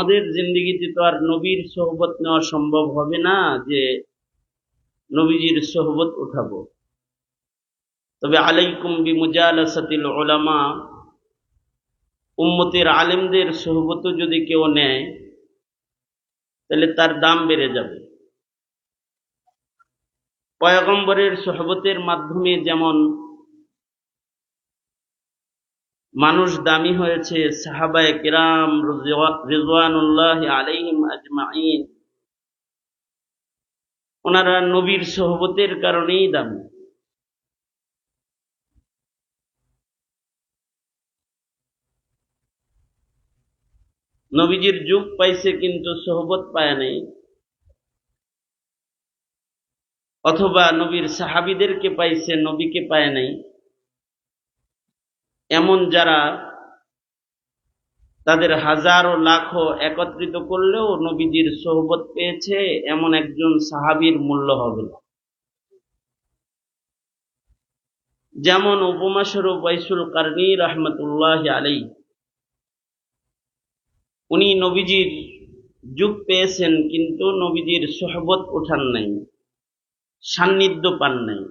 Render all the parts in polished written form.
আমাদের জিন্দেগিতে তো আর নবীর সোহবত নেওয়া সম্ভব হবে না যে নবীজির সোহবত উঠাবো। তবে আলাইকুম বিমুজালাসাতিল উলামা, উম্মতের আলেমদের সোহবত যদি কেউ নেয় তাহলে তার দাম বেড়ে যাবে। পয়গম্বরের সোহবতের মাধ্যমে যেমন মানুষ দামি হয়েছে, সাহাবায়ে কিরাম রিজওয়ানুল্লাহি আলাইহিম আজমাইন, ওনারা নবীর সোহবতের কারণেই দামি। নবীজির যুগ পাইছে কিন্তু সোহবত পায় নাই, অথবা নবীর সাহাবীদেরকে পাইছে নবীকে পায় নাই। এমন যারা তাদের হাজারো লাখো একত্রিত করলেও নবীজির সোহবত পেয়েছে, এমন একজন সাহাবীর মূল্য হবে না। যেমন উপমা স্বরূপ ওয়াইসুল কারনী রাহমাতুল্লাহি আলাইহি, উনি নবীজির যুগ পেয়েছেন কিন্তু নবীজির সোহবত ওঠান নাই, সান্নিধ্য পান নাই।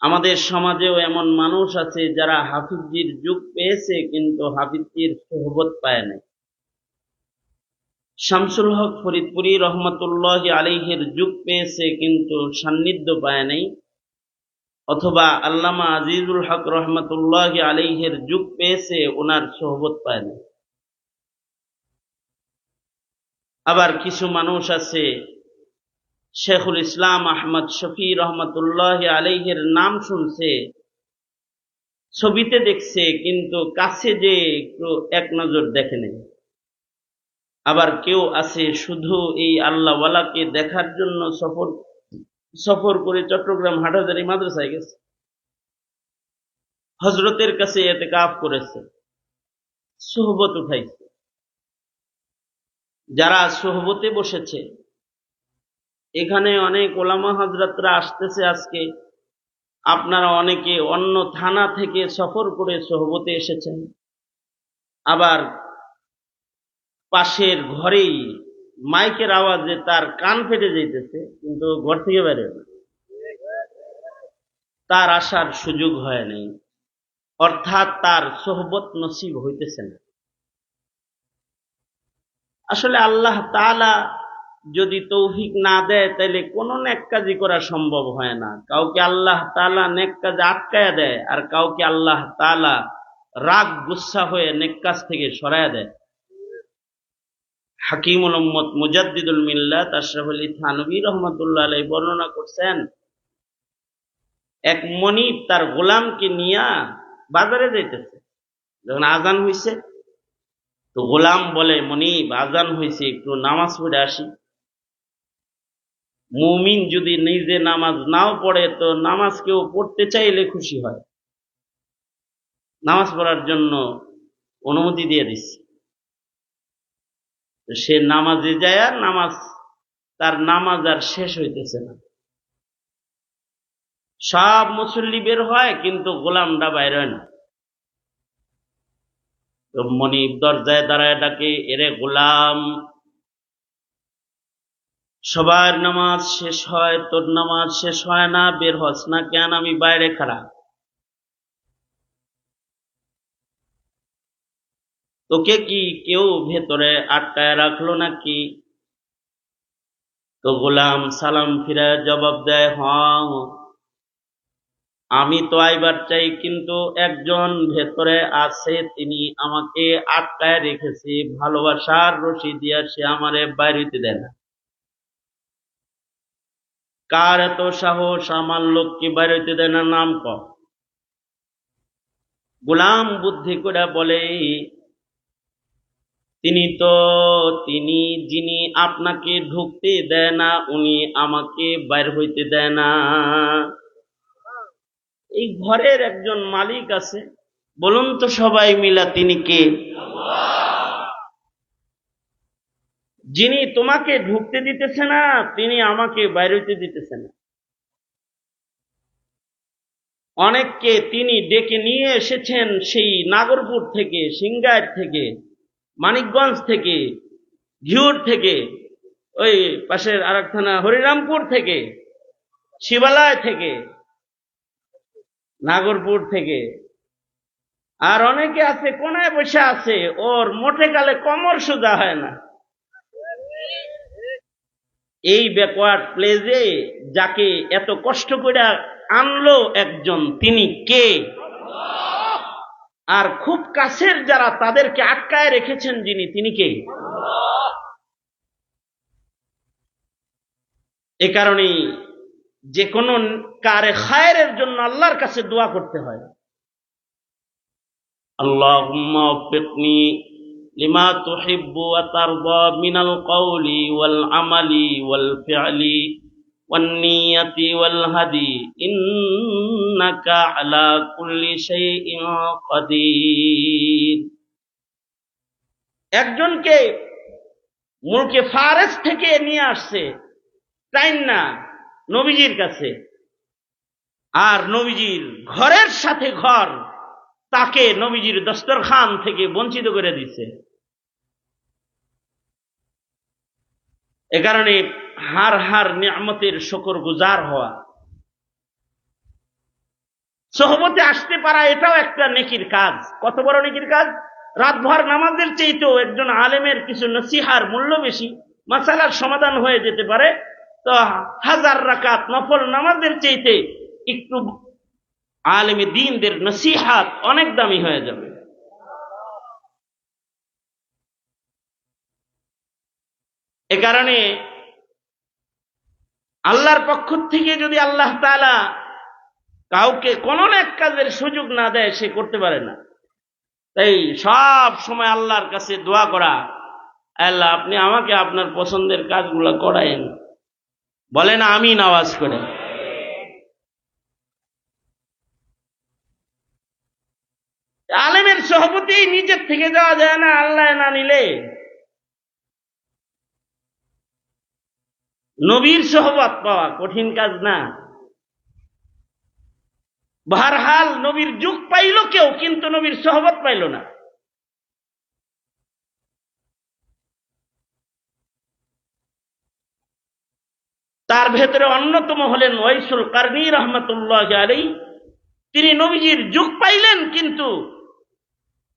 আমাদের সমাজেও এমন মানুষ আছে যারা হাফিজজির যুগ পেয়েছে কিন্তু হাফিজজির সোহবত পায় নাই। শামসুল হক ফরিদপুরি রহমতুল্লাহি আলাইহির যুগ পেয়েছে কিন্তু সান্নিধ্য পায় নাই, অথবা আল্লামা আজিজুল হক রহমতুল্লাহি আলাইহির যুগ পেয়েছে, ওনার সোহবত পায় নাই। আবার কিছু মানুষ আছে শেখুল ইসলাম আহমদ শফি রহমতুল্লাহি আলাইহির নাম শুনছে, ছবিতে দেখছে কিন্তু কাছে যে একটু এক নজর দেখে নেই। আবার কেউ আছে শুধু এই আল্লাহওয়ালাকে দেখার জন্য সফর করে চট্টগ্রাম হাটহাজারী মাদ্রাসায় গেছে, হযরতের কাছে ইতিকাফ করেছে, সোহবত উঠাইছে। যারা সোহবতে বসেছে, এখানে অনেক ওলামা হযরতরা আসতেছে আজকে, আপনারা অনেকে অন্য থানা থেকে সফর করে সোহবতে এসেছেন। আবার পাশের ঘরেই মাইকের আওয়াজে তার কান ফেটে যাইতেছে কিন্তু ঘর থেকে বের হয় না, তার আসার সুযোগ হয় নাই, অর্থাৎ তার সোহবত নসিব হইতেছে না। আসলে আল্লাহ তাআলা যদি তৌফিক না দেয় তাহলে কোনো নেক কাজই করা সম্ভব হয় না। কাউকে আল্লাহ তাআলা নেক কাজে আটকায়া দেয়, আর কাউকে আল্লাহ তাআলা রাগ গুসা হয়ে নেক কাজ থেকে সরায়া দেয়। হাকিমুল উম্মত মুজাদ্দিদুল মিল্লাত আশরাফ আলী থানভী রহমাতুল্লাহ আলাইহি বর্ণনা করছেন, এক মনিব তার গোলামকে নিয়া বাজারে যাইতেছে। যখন আজান হইছে তো গোলাম বলে, মনিব আজান হইছে, একটু নামাজ পড়ে আসি। মুমিন যদি নিজে নামাজ নাও পড়ে তো নামাজ কেউ পড়তে চাইলে খুশি হয়, নামাজ পড়ার জন্য অনুমতি দিয়ে দিচ্ছে। সে নামাজে যায়, তার নামাজ আর শেষ হইতেছে না। সব মুসল্লি বের হয় কিন্তু গোলামটা বাইর হয় না। তো মনিব দরজায় দাঁড়ায় ডাকে, এরে গোলাম, সবার নামাজ শেষ হয়, তোর নামাজ শেষ হয় না, বের হস না কেন? আমি বাইরে খাড়া। তোকে কি কেউ ভেতরে আটকায় রাখলো নাকি? তো গোলাম সালাম ফিরে জবাব দেয়, হ্যাঁ আমি তো আইবার চাই কিন্তু একজন ভেতরে আছে, তিনি আমাকে আটকায় রেখেছে, ভালোবাসার রশি দিয়া সে আমারে বাইরে হইতে দেয় না। কার এত সাহস আমার লোককে বাইরে হইতে দেয় না? নাম ক। গোলাম বুদ্ধি করে বলে, তিনি যিনি আপনাকে ঢুকতে দেয় না, উনি আমাকে বাইর হইতে দেয় না। এই ঘরের একজন মালিক আছে, বলুন তো সবাই মিলা তিনি কে? যিনি তোমাকে ঢুকতে দিতেছে না, তিনি আমাকে বাইর হইতে দিতেছে না। অনেককে তিনি ডেকে নিয়ে এসেছেন সেই নাগরপুর থেকে, সিংগাইর থেকে, মানিকগঞ্জ থেকে, ঘিউর থেকে, ওই পাশের আরেক থানা হরিরামপুর থেকে, শিবালয় থেকে, নাগরপুর থেকে। আর অনেকে আছে কোনায় বসে আছে, ওর মোটে কালে কমর সোজা হয় না। এই ব্যাকওয়ার্ড প্লেসে যাকে এত কষ্ট করে আনলো একজন, তিনি কে? আর খুব কাছের যারা, তাদেরকে আটকায় রেখেছেন যিনি, তিনি কে? এ কারণেই যে কোনো কারে খায়রের জন্য আল্লাহর কাছে দোয়া করতে হয়। আল্লাহুম্মা ওয়াফিকনি লিমা তুহিব্বু ওয়া তারদা মিনাল কওলি ওয়াল আমালি ওয়াল ফি'লি ওয়ান নিয়াতি ওয়াল হাদি ইন্নাকা আলা কুল্লি শাইইন কাদির। একজনকে মুলকে ফারেস থেকে নিয়ে আসছে তাই না নবীজির কাছে, আর নবীজির ঘরের সাথে ঘর তাকে নবীজির দস্তরখান থেকে বঞ্চিত করে দিচ্ছে। এ কারণে হার হার নিয়ামতের শুকরগুজার হওয়া, সোহবতে আসতে পারা, এটাও একটা নেকির কাজ। কত বড় নেকির কাজ! রাতভর নামাজের চাইতেও একজন আলেমের কিছু নসিহার মূল্য বেশি, মাসালার সমাধান হয়ে যেতে পারে। তো হাজার রাকাত নফল নামাজের চাইতে একটু আলেমে দ্বীনদের নসিহাত অনেক দামি হয়ে যাবে। এ কারণে আল্লাহর পক্ষ থেকে যদি আল্লাহ তাআলা কাউকে কোন এক কাজের সুযোগ না দেয়, সে করতে পারে না। তাই সব সময় আল্লাহর কাছে দোয়া করা, আল্লাহ আপনি আমাকে আপনার পছন্দের কাজগুলো করায়েন। বলেন আমিন আওয়াজ করে। আলেমের সহবতি নিজের থেকে যাওয়া যায় না, আল্লাহ না নিলে। নবীর সহবত পাওয়া কঠিন কাজ না। বহরহাল নবীর যুগ পাইল কেউ, কিন্তু নবীর সহবত পাইল না। তার ভেতরে অন্যতম হলেন ওয়াইসুল কারনী রহমতুল্লাহ আলাইহি। তিনি নবীজির যুগ পাইলেন, কিন্তু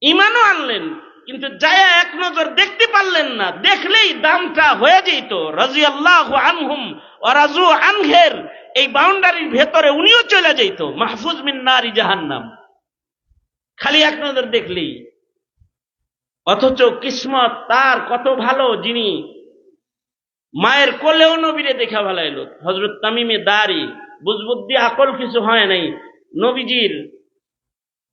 ঈমানও আনলেন, কিন্তু যায়া এক নজর দেখতে পারলেন না। দেখলেই দামটা হয়ে যেত রাদিয়াল্লাহু আনহুম ওয়া রাজু আনহের এই বাউন্ডারির ভেতরে উনিও চলে যেত, মাহফুজ মিন নারি জাহান্নাম, খালি এক নজর দেখলেই। অথচ কিসমত তার কত ভালো, যিনি মায়ের কোলেও নবীরে দেখা ভালাইল। হযরত তামিমে দারি, বুজবুদ্দি আকল কিছু হয় নাই, নবীজির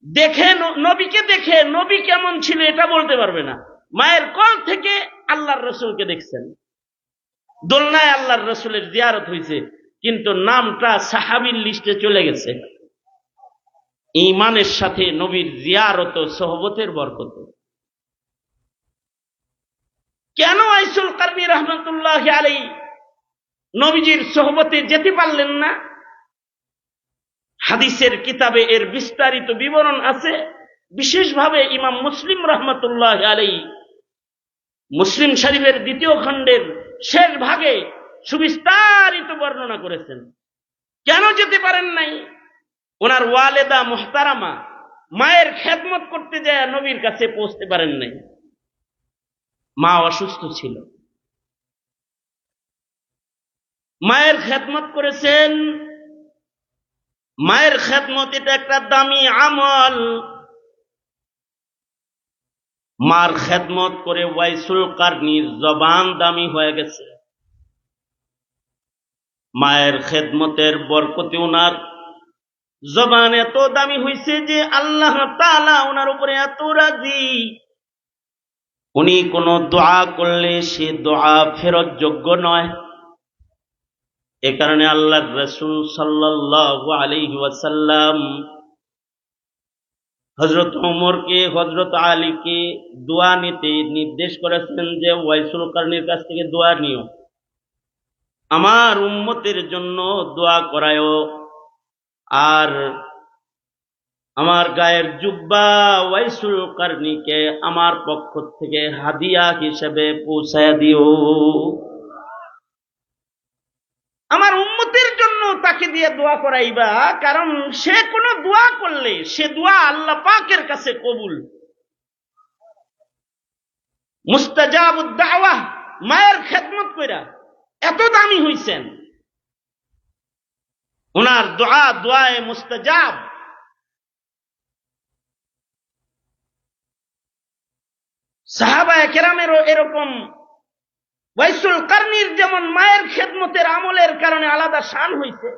দেখে, নবীকে দেখে নবী কেমন ছিল এটা বলতে পারবে না। মায়ের কোল থেকে আল্লাহর রাসূলকে দেখছেন, দোলনায় আল্লাহর রাসূলের জিয়ারত হয়েছে, কিন্তু নামটা সাহাবীর লিস্টে চলে গেছে। ঈমানের সাথে নবীর জিয়ারত সোহবতের বরকত। কেন ওয়াইসুল কারনী রহমতুল্লাহ আলাইহি নবীজির সোহবতে যেতে পারলেন না? হাদিসের কিতাবে এর বিস্তারিত বিবরণ আছে। বিশেষভাবে ইমাম মুসলিম রহমতুল্লাহ আলাইহি মুসলিম শরীফের ২য় খণ্ডের শেষ ভাগে সুবিস্তারিত বর্ণনা করেছেন। কেন যেতে পারেন নাই? ওনার ওয়ালেদা মুহতারামা মায়ের খেদমত করতে যায় নবীর কাছে পৌঁছতে পারেন নাই, মা অসুস্থ ছিল। মায়ের খেদমত করেছেন। মায়ের খেদমত এটা একটা দামি আমল। মার খেদমত করে ওয়াইসুল কারনীর জবান দামি হয়ে গেছে। মায়ের খেদমতের বরকতে ওনার জবান এত দামি হয়েছে যে আল্লাহ তাআলা ওনার উপরে এত রাজি, উনি কোন দোয়া করলে সে দোয়া ফেরত যোগ্য নয়। এ কারণে আল্লাহর রাসূল সাল্লাল্লাহু আলাইহি ওয়াসাল্লাম হযরত ওমরকে, হযরত আলীকে দোয়া নিতে নির্দেশ করেছেন যে ওয়াইসুল কারনীর কাছ থেকে দোয়া নিও, আমার উম্মতের জন্য দোয়া করায়ও। আর আমার গায়ের জুব্বা ওয়াইসুল কারনিকে আমার পক্ষ থেকে হাদিয়া হিসেবে পৌঁছায় দিও। আমার উম্মতের জন্য তাকে দিয়ে দোয়া করাইবা, কারণ সে কোনো দোয়া করলে সে দোয়া আল্লাহ পাকের কাছে কবুল। মুস্তাজাবুদ দাওয়াহ, মায়ের খেদমত কইরা এত দামি হইছেন, ওনার দোয়া দোয়ায়ে মুস্তাজাব। সাহাবায়ে কেরামেরও এরকম ওয়াইসুল কারনির যেমন মায়ের খেদমতের আমলের কারণে আলাদা শান হইছে,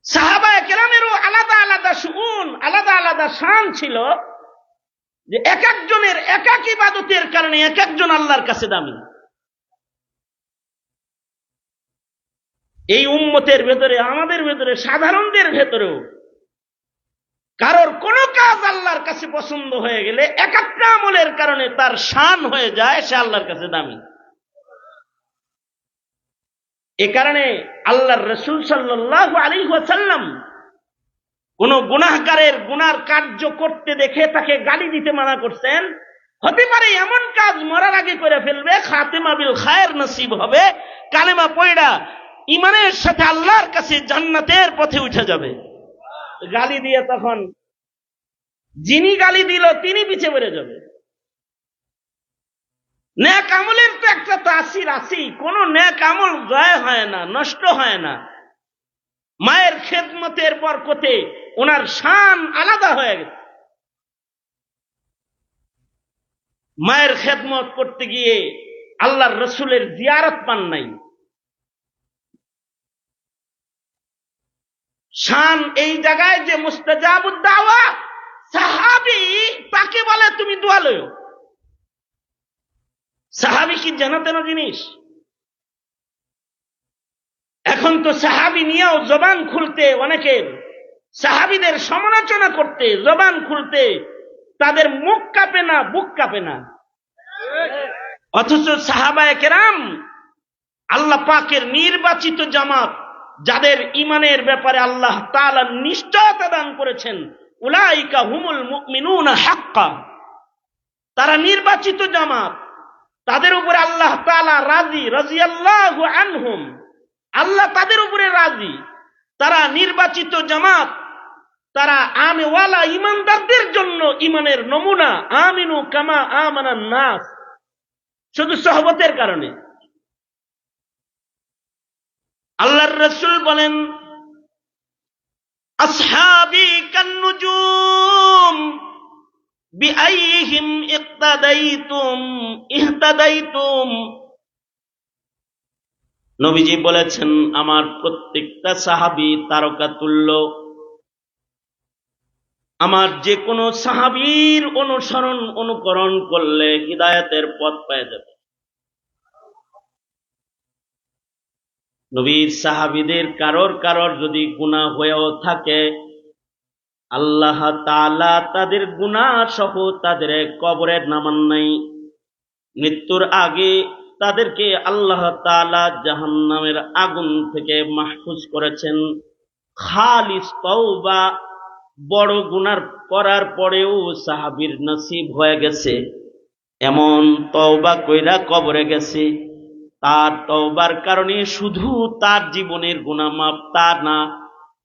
সাহাবায়ে কেরামেরও আলাদা আলাদা শুন, আলাদা আলাদা শান ছিল, যে এক একজনের এক এক ইবাদতের কারণে এক একজন আল্লাহর কাছে দামি। এই উম্মতের ভেতরে, আমাদের ভেতরে, সাধারণদের ভেতরেও কারোর কোন কাজ আল্লাহর কাছে পছন্দ হয়ে গেলে এক একটা আমলের কারণে তার শান হয়ে যায়, সে আল্লাহর কাছে দামি। এ কারণে আল্লাহর রাসূল সাল্লাল্লাহু আলাইহি ওয়াসাল্লাম কোন গুনাহগারের গুনার কার্য করতে দেখে তাকে গালি দিতে মানা করছেন। হতে পারে এমন কাজ মরার আগে করে ফেলবে, খাতেমা বিল খায়ের নসিব হবে, কালেমা পয়ড়া ইমানের সাথে আল্লাহর কাছে জান্নাতের পথে উঠে যাবে। গালি দিয়ে তখন যিনি গালি দিল তিনি পিছে পড়ে যাবে। নেক আমলের তো একটা তাসির আছে, কোন নেক আমল জয় হয় না, নষ্ট হয় না। মায়ের খেদমতের বরকতে ওনার শান আলাদা হয়ে গেছে। মায়ের খেদমত করতে গিয়ে আল্লাহর রসুলের জিয়ারত পান নাই। শান এই জায়গায় যে মুস্তাজাবুদ দাওয়া, সাহাবী তাকে বলে তুমি দোয়া লও। সাহাবী কি জানাতেন জিনিস? এখন তো সাহাবী নিয়েও জবান খুলতে অনেকের, সাহাবীদের সমালোচনা করতে জবান খুলতে তাদের মুখ কাঁপে না, বুক কাঁপে না। অথচ সাহাবায়ে কেরাম আল্লাহ পাকের নির্বাচিত জামাত, যাদের ইমানের ব্যাপারে আল্লাহ তাআলা নিশ্চয়তা দান করেছেন, উলাইকা হুমুল মুমিনুনা হাক্কা, তারা নির্বাচিত জামাত, তাদের উপরে আল্লাহ তাআলা রাজি, রাজিয়াল্লাহু আনহুম, আল্লাহ তাদের উপরে রাজি। তারা নির্বাচিত জামাত, তারা আমেওয়ালা ইমানদারদের জন্য ইমানের নমুনা। আমিনু কামা আমানান নাস, শুধু সহবতের কারণে। আল্লাহর রাসূল বলেন, আসহাবি কান্নুজুম বিআইহিম ইক্তাদাইতুম ইহতাদাইতুম। নবীজি বলেছেন, আমার প্রত্যেকটা সাহাবী তারকা তুল্য। আমার যে কোনো সাহাবীর অনুসরণ অনুকরণ করলে হিদায়াতের পথ পেয়ে যাবে। নবীর সাহাবীদের কারোর কারোর যদি গুনাহ হয়েও থাকে, আল্লাহ তাআলা তাদের গুনাহ সহ তাদের কবরে নামান নাই। মৃত্যুর আগে তাদেরকে আল্লাহ তাআলা জাহান্নামের আগুন থেকে মাহফুজ করেছেন। খালিস তওবা, বড় গুনার করার পরেও সাহাবীর নসিব হয়ে গেছে, এমন তওবা কইরা কবরে গেছে। তার তওবার কারণে শুধু তার জীবনের গুনাহ মাফ তা না,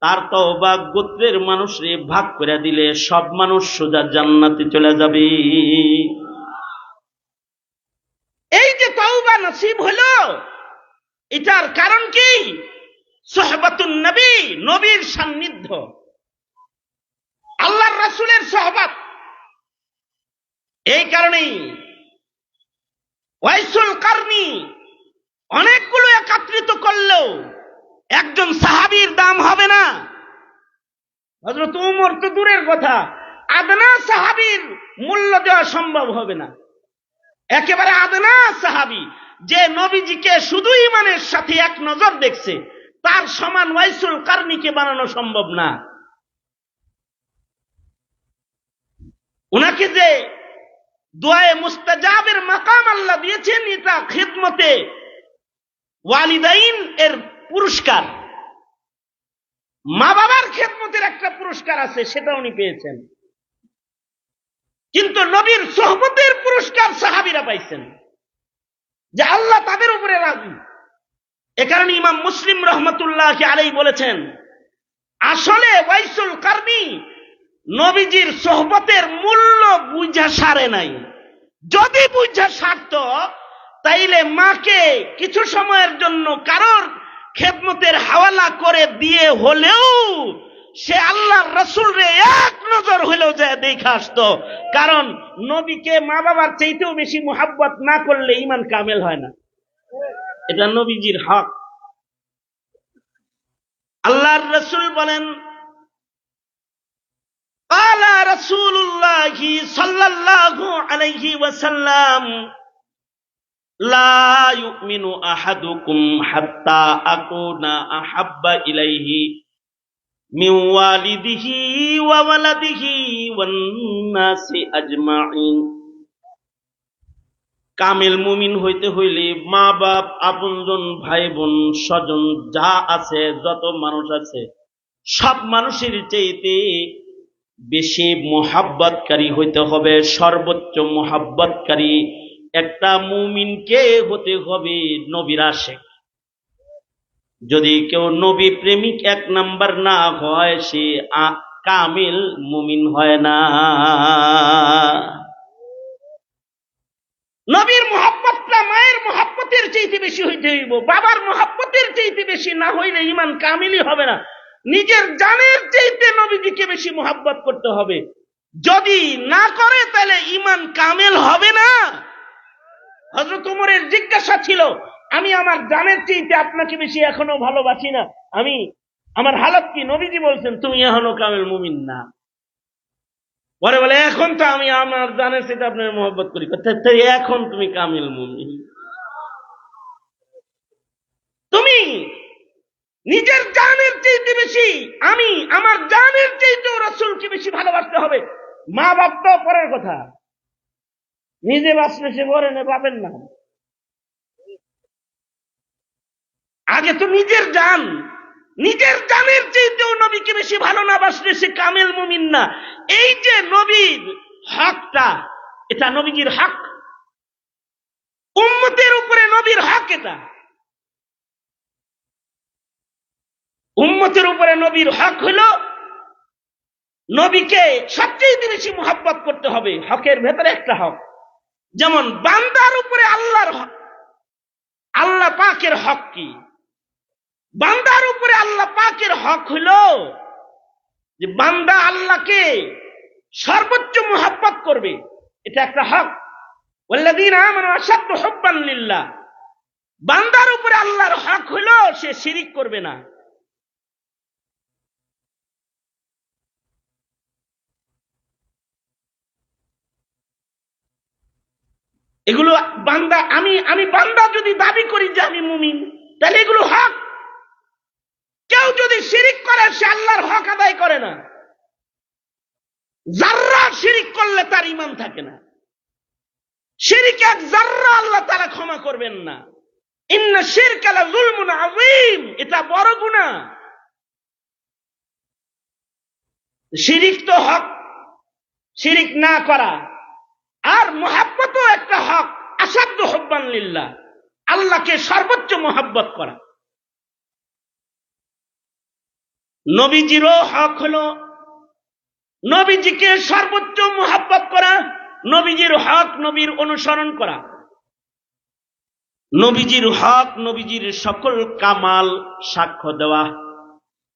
তার তওবা গোত্রের মানুষরে ভাগ করে দিলে সব মানুষ সোজা জান্নাতে চলে যাবে। এই যে তওবা নসিব হলো, এটার কারণ কি? সুহবাতুন নবী, নবীর সান্নিধ্য, আল্লাহর রাসূলের সুহবত। এই কারণেই ওয়াইসুল কারনি অনেকগুলো একত্রিত করলেও একজন সাহাবীর দাম হবে না। হযরত ওমর তো দূরের কথা, আদনা সাহাবীর মূল্য দেওয়া সম্ভব হবে না। একেবারে আদনা সাহাবী, যে নবীজিকে শুধু ঈমানের সাথে এক নজর দেখছে, তার সমান ওয়াইসুল কারনিকে বানানো সম্ভব না। উনাকে যে দুআয়ে মুস্তাজাবের মাকাম আল্লাহ দিয়েছেন, এটা খিদমতে ওয়ালিদাইন এর পুরস্কার। মা বাবার খেদমতের একটা পুরস্কার আছে, সেটা উনি পেয়েছেন। কিন্তু নবীর সোহবতের পুরস্কার সাহাবীরা পাইছেন, যে আল্লাহ তাদের উপরে রাজি। এ কারণে ইমাম মুসলিম রহমতুল্লাহ আলাইহি বলেছেন, আসলে ওয়াইসুল কারনী নবীজির সোহবতের মূল্য বুঝা সারে নাই। যদি বুঝা সারত, তাইলে মাকে কিছু সময়ের জন্য কারোর খেদমতের হাওয়ালা করে দিয়ে হলেও সে আল্লাহর রাসূল রে এক নজর হলেও যায় দেখে আসতো। কারণ নবীকে মা বাবার চাইতেও বেশি মুহাব্বত না করলে ঈমান কামেল হয় না। এটা নবীজির হক। আল্লাহর রাসূল বলেন, قال رسول الله صلى الله عليه وسلم لا يؤمن أحدكم حتى أكون أحب إليه من والده وولده والناس أجمعين। কামেল মুমিন হইতে হইলে মা বাপ, আপনজন, ভাই বোন, স্বজন যা আছে, যত মানুষ আছে, সব মানুষের চাইতে বেশি মোহাব্বতকারী হইতে হবে। সর্বোচ্চ মোহাব্বতকারী একটা মুমিনকে হতে হবে নবীর আশিক। যদি কেউ নবী প্রেমিক এক নাম্বার না হয়, সে কামিল মুমিন হয় না। নবীর মোহাব্বতটা মায়ের মোহাব্বতের চাইতে বেশি হইতে হইব, বাবার মোহাব্বতের চাইতে বেশি না হইলে ঈমান কামিলই হবে না। নিজের জানের চাইতে নবীজিকে বেশি মোহাব্বত করতে হবে। যদি না করে তাহলে ঈমান কামেল হবে না। হযরত ওমরের জিজ্ঞাসা ছিল, আমি আমার জানের চাইতে আপনাকে বেশি এখনো ভালোবাসি না, আমি আমার হালত কি? নবীজি বলছেন, তুমি এখনো কামেল মুমিন না। পরে বলে, এখন তো আমি আমার জানের চাইতে আপনার মোহাব্বত করি। এখন তুমি কামেল মুমিন। তুমি নিজের জানের চাইতে বেশি, আমি আমার জানের চাইতেও রাসূলকে বেশি ভালোবাসতে হবে। মা বাপ তো পরের কথা, নিজে বাঁচলে সে করে না, বাপের না। আগে তো নিজের জান, নিজের জানের চাইতেও নবীকে বেশি ভালো না বাসলে সে কামেল মুমিন না। এই যে নবীর হকটা, এটা নবীজির হক, উম্মতের উপরে নবীর হক। এটা উম্মতের উপরে নবীর হক হলো নবীকে সবচেয়ে বেশি মুহাব্বত করতে হবে। হকের ভেতরে একটা হক, যেমন বান্দার উপরে আল্লাহর হক। আল্লাহ পাকের হক কি? বান্দার উপরে আল্লাহ পাকের হক হলো যে বান্দা আল্লাহকে সর্বোচ্চ মুহাব্বত করবে, এটা একটা হক। ওয়াল্লাযীনা আমানু আশাদ্দু হুব্বান লিল্লাহ। বান্দার উপরে আল্লাহর হক হলো সে শিরিক করবে না। এগুলো বান্দা, আমি বান্দা যদি দাবি করি যে আমি মুমিন, তাহলে এগুলো হক। কেউ যদি শিরিক করে সে আল্লাহর হক আদায় করে না। যাররা শিরিক করলে তার ঈমান থাকে না। শিরিক এক যাররা আল্লাহ তাআলা ক্ষমা করবেন না। ইন্না শিরকা লাযুলমুন আযীম, এটা বড় গুনাহ। শিরিক তো হক, শিরিক না করা। আর মুহাব্বতও একটা হক, আশাদ্দু হুব্বান লিল্লাহ, আল্লাহকে সর্বোচ্চ মুহাব্বত করা। নবীজিরও হক হলো নবীজিকে সর্বোচ্চ মুহাব্বত করা। নবীজির হক নবীর অনুসরণ করা। নবীজির হক নবীজির সকল কামাল সাক্ষ্য দেওয়া।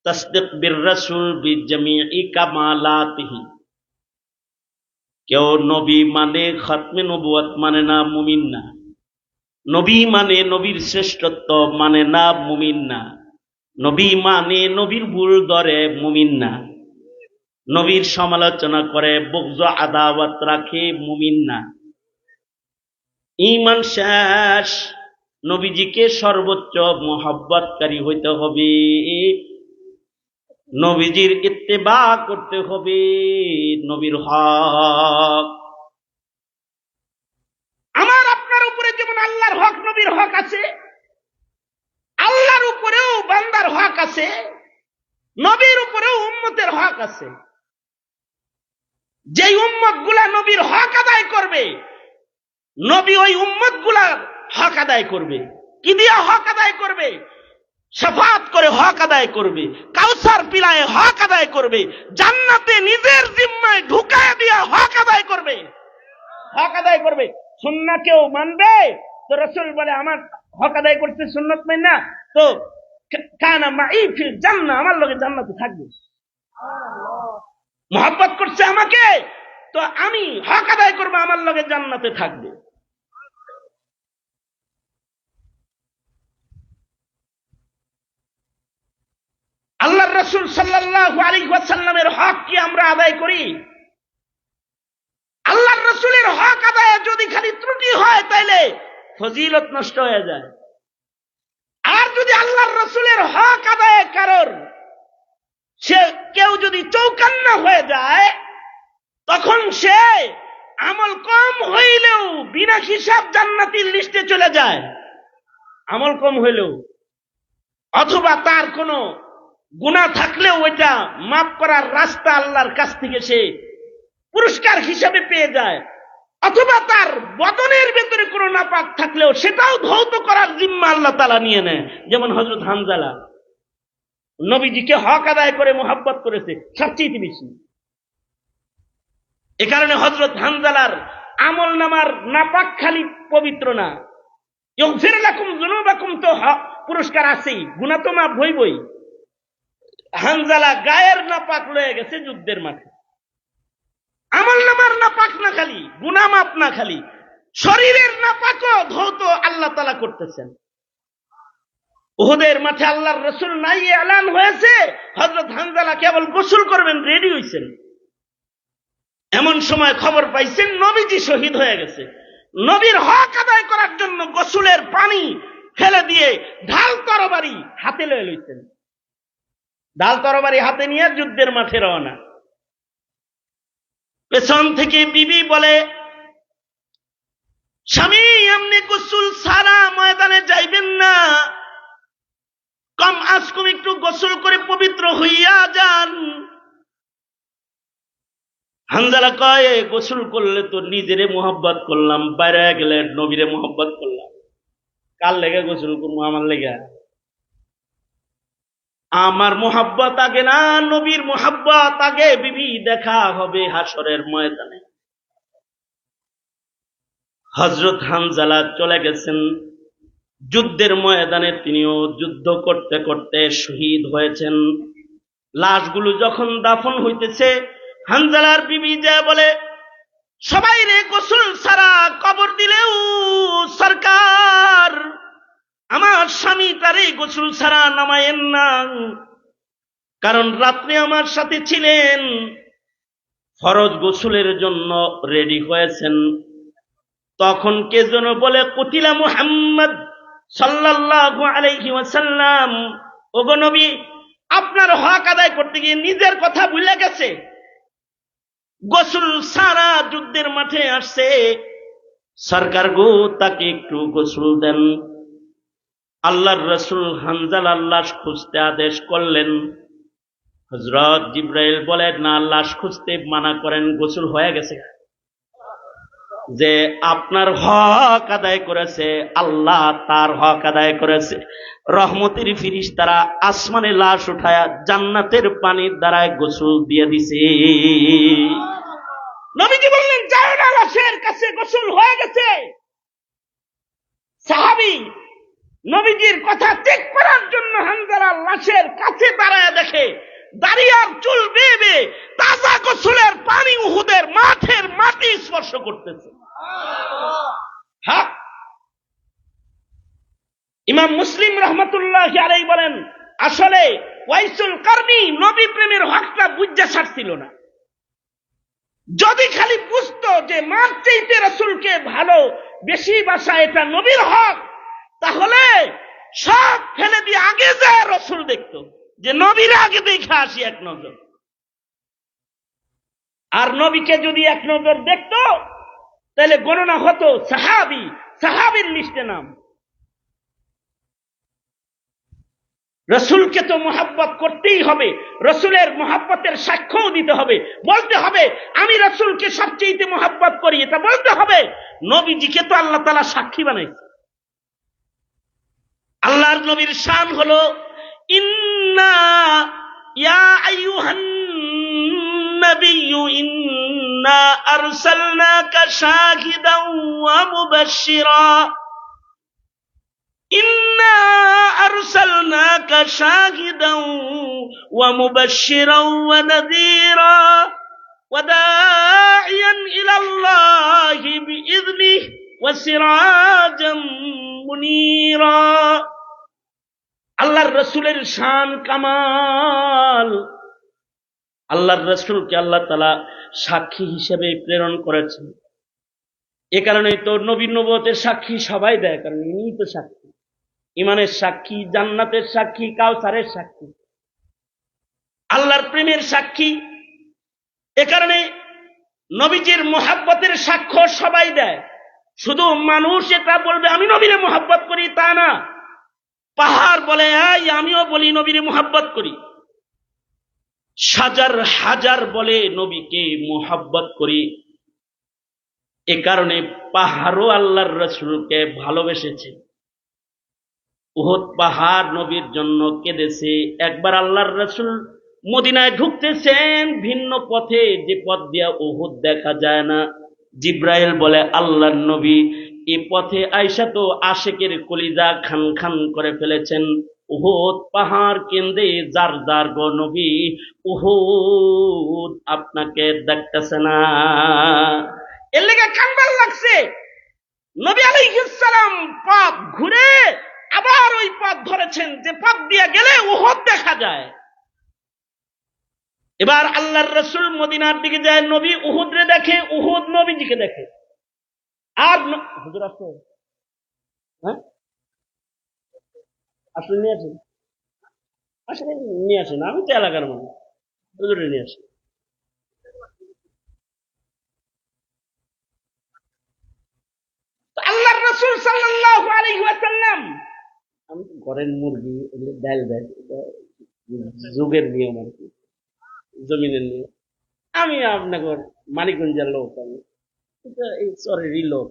তাসদীক বির রাসূল বিজামিই কামালাতিহি। কেউ নবী মানে খাতমে নবুয়ত মানে না, মুমিন না। নবী মানে নবীর শ্রেষ্ঠত্ব মানে না, মুমিন না। নবী মানে নবীর ভুল ধরে, মুমিন না। নবীর সমালোচনা করে, বুগজ আদাওয়াত রাখে, মুমিন না। ঈমান শেষ। নবীজিকে সর্বোচ্চ মুহাব্বতকারী হইতে হবে, নবীজির ইত্তেবা করতে হবে, নবীর হক। আমার আপনার উপরে যেমন আল্লাহর হক নবীর হক আছে, আল্লাহর উপরেও বান্দার হক আছে। নবী আছে। যেই উম্মতগুলা নবীর হক আদায় করবে, নবী ওই উম্মতগুলার হক আদায় করবে। কি দিয়া হক আদায় করবে? শাফাত করে হক আদায় করবে, কাউসার পিলায় হক আদায় করবে, জান্নাতে নিজের জিম্মায় ঢুকায় দিয়া হক আদায় করবে। হক আদায় করবে। সুন্নাহ কেউ মানবে তো রাসূল বলে আমার হক আদায় করতে সুন্নাত মাইন না, তো কানা মাই ফিল জান্নাহ, আমার লগে জান্নাতে থাকবে। মহব্বত করছে আমাকে, তো আমি হক আদায় করবো, আমার লগে জান্নাতে থাকবে। আল্লাহর রাসূল সাল্লাল্লাহু আলাইহি ওয়াসাল্লামের হক কি আমরা আদায় করি? আল্লাহর রাসূলের হক আদায়ে যদি খালি ত্রুটি হয় তাইলে ফজিলত নষ্ট হয়ে যায়। আর যদি আল্লাহর রাসূলের হক আদায়ে কারোর সে কেউ যদি চৌকান্না হয়ে যায়, তখন সে আমল কম হইলেও বিনা হিসাব জান্নাতীর লিস্টে চলে যায়। আমল কম হইলেও, অথবা তার কোনো গুনাহ থাকলেও ওইটা মাফ করার রাস্তা আল্লাহর কাছ থেকে সে পুরস্কার হিসাবে পেয়ে যায়, অথবা তার বদনের ভেতরে কোনো নাপাক থাকলেও সেটাও ধৌত করার জিম্মা আল্লাহ তাআলা নিয়ে নেয়। যেমন হযরত হানজালা নবীজিকে হক আদায় করে মুহাব্বত করেছে সবচেয়ে বেশি। এ কারণে হযরত হানজালার আমল নামার নাপাক খালি পবিত্র না, ইগফির লাকুম যুনুবাকুম তো পুরস্কার আছেই, গুনাহ তো মাফ হইবই। হানজালা গায়ের নাপাক লয়ে গেছে যুদ্ধের মাঠে, আমল নামার নাপাক না খালি, গুনাহ মাফ না খালি, শরীরের নাপাকও ধৌত আল্লাহ তাআলা করতেছেন। উহুদের মাঠে আল্লাহর রাসূল নাই এলান হয়েছে, হযরত হানজালা কেবল গোসল করবেন রেডি হইছেন, এমন সময় খবর পাইছেন নবীজি শহীদ হয়ে গেছে। নবীর হক আদায় করার জন্য গোসলের পানি ফেলে দিয়ে ঢাল তরবারি হাতে লয়ে লইছেন, ঢাল তরবারি হাতে নিয়ে যুদ্ধের মাঠে রওনা। পেছন থেকে বিবি বলে, স্বামী আপনি গোসল সারা ময়দানে যাইবেন না, কম আজ কম একটু গোসল করে পবিত্র হইয়া যান। হানজালা কয়, গোসল করলে তো নিজেরে মোহাব্বত করলাম, বাইরে গেলে নবীরে মোহাব্বত করলাম, কার লেগে গোসল করবো? আমার লেগে। আমার মোহাব্বত আগে না, নবীর মোহাব্বত আগে। বিবি, দেখা হবে হাসরের ময়দানে। হযরত হানজালা চলে গেছেন যুদ্ধের ময়দানে, তিনিও যুদ্ধ করতে করতে শহীদ হয়েছেন। লাশগুলো যখন দাফন হইতেছে, হানজালার বিবি যা বলে, সবাই রে গোসল ছাড়া কবর দিলেও সরকার আমার স্বামী তারে গোসল ছাড়া নামায়েন না, কারণ রাত্রে আমার সাথে ছিলেন, ফরজ গোসলের জন্য রেডি হয়েছেন। তখন কে যেন বলে, কুতিলা মুহাম্মদ সাল্লাল্লাহু আলাইহি ওয়াসাল্লাম, ওগো নবী আপনার হক আদায় করতে গিয়ে নিজের কথা ভুলে গেছে, গোসল সারা যুদ্ধের মাঠে আসছে, সরকার গো তাকে একটু গোসল দেন। আল্লাহর রাসূল হানজালার লাশ খুঁজতে আদেশ করলেন। হযরত জিবরাইল বলেন, না, লাশ খুঁজতে মানা করেন, গোসল হয়ে গেছে। যে আপনার হক আদায় করেছে, আল্লাহ তার হক আদায় করেছে। রহমতের ফেরেশতারা আসমানে লাশ উঠায়া জান্নাতের পানির দ্বারা গোসল দিয়ে দিছে। নবীজি বললেন, যাও না, লাশের কাছে গোসল হয়ে গেছে। সাহাবী নবীজির কথা চেক করার জন্য হানজালার লাশের কাছে দাঁড়ায় দেখে দাড়ি আর চুল বেয়ে তাজা গোসলের পানি উহুদের মাঠের মাটি স্পর্শ করতেছে। হ্যাঁ, ইমাম মুসলিম রাহমাতুল্লাহি আলাইহি বলেন, আসলে ওয়াইসুল কারনী নবী প্রেমের হকটা বুঝা ছাড়ছিল না। যদি খালি বুঝতো যে মার চাইতে রাসূলকে ভালো বেশি বাসা এটা নবীর হক, তাহলে সব ফেলে দিয়ে আগে যায় রাসূল দেখতো, যে নবীর আগে দেখে আসি এক নজর। আর নবীকে যদি এক নজর দেখতো তাহলে গণনা হতো সাহাবীর লিস্টে নাম। রসুলকে তো মোহাব্বত করতেই হবে, রসুলের মোহাব্বতের সাক্ষ্যও দিতে হবে, বলতে হবে আমি রসুলকে সবচেয়ে মোহাব্বত করি, এটা বলতে হবে। নবীজিকে তো আল্লাহ তাআলা সাক্ষী বানাইছে। আল্লাহর নবীর শান হলো ইন্না ইয়া আইয়ুহান নাবিয়্যু ইন্না আরসালনাকা শাহিদান ওয়া মুবাশশিরা ইন্না আরসালনাকা শাহিদান ওয়া মুবাশশিরান ওয়া নাযীরা ওয়া দাঈয়ান ইলাল্লাহি বিইذনিহি ওয়া সিরাজাম মুনীরা। আল্লাহর রসুলের শান কামাল। আল্লাহর রসুলকে আল্লাহ তাআলা সাক্ষী হিসেবে প্রেরণ করেছেন। এ কারণেই তো নবী নবুয়তের সাক্ষী সবাই দেয়, কারণ ইনিই তো সাক্ষী, ইমানের সাক্ষী, জান্নাতের সাক্ষী, কাউসারের সাক্ষী, আল্লাহর প্রেমের সাক্ষী। এ কারণে নবীজির মোহাব্বতের সাক্ষ্য সবাই দেয়। শুধু মানুষ এটা বলবে আমি নবীরে মোহাব্বত করি তা না, পাহাড় বলে আমিও বলি নবীরে মোহাব্বত করি, হাজার হাজার বলে নবীকে মোহাব্বত করি। এ কারণে পাহাড়ও আল্লাহর রসুলকে ভালোবেসেছে। উহুদ পাহাড় নবীর জন্য কেঁদেছে। একবার আল্লাহর রসুল মদিনায় ঢুকতেছেন ভিন্ন পথে, যে পথ দিয়া উহুদ দেখা যায় না। জিব্রাইল বলে আল্লাহর নবী এই পথে আয়েশা তো আশেকের কলিজা খান খান করে ফেলেছেন। উহুদ পাহাড় কেন্দ্রে যার যার গো নবী, উহুদ আপনাকে দেখতেছে না। এর লেগে কান্দার লাগছে। নবী আলাইহিস সালাম পথ ঘুরে আবার ওই পথ ধরেছেন যে পথ দিয়ে গেলে উহুদ দেখা যায়। এবার আল্লাহর রসুল মদিনার দিকে যায়, নবী উহুদরে দেখে, উহুদ নবীজিকে দেখে। আর হুজুর আসো, হ্যাঁ আসলে নিয়ে আসেন, আসলে নিয়ে আসেন, আমি তো এলাকার মানুষ, হুজুরে নিয়ে আসেন। আল্লাহর রাসূল সাল্লাল্লাহু আলাইহি ওয়াসাল্লাম, আমি তো ঘরের মুরগি, এগুলো ডাল দেয়, এটা যুগের নিয়ম আর কি, জমিনের নিয়ম। আমি আপনাকে মানিকগঞ্জের লোক, আমি এটা এই চরেরই লোক।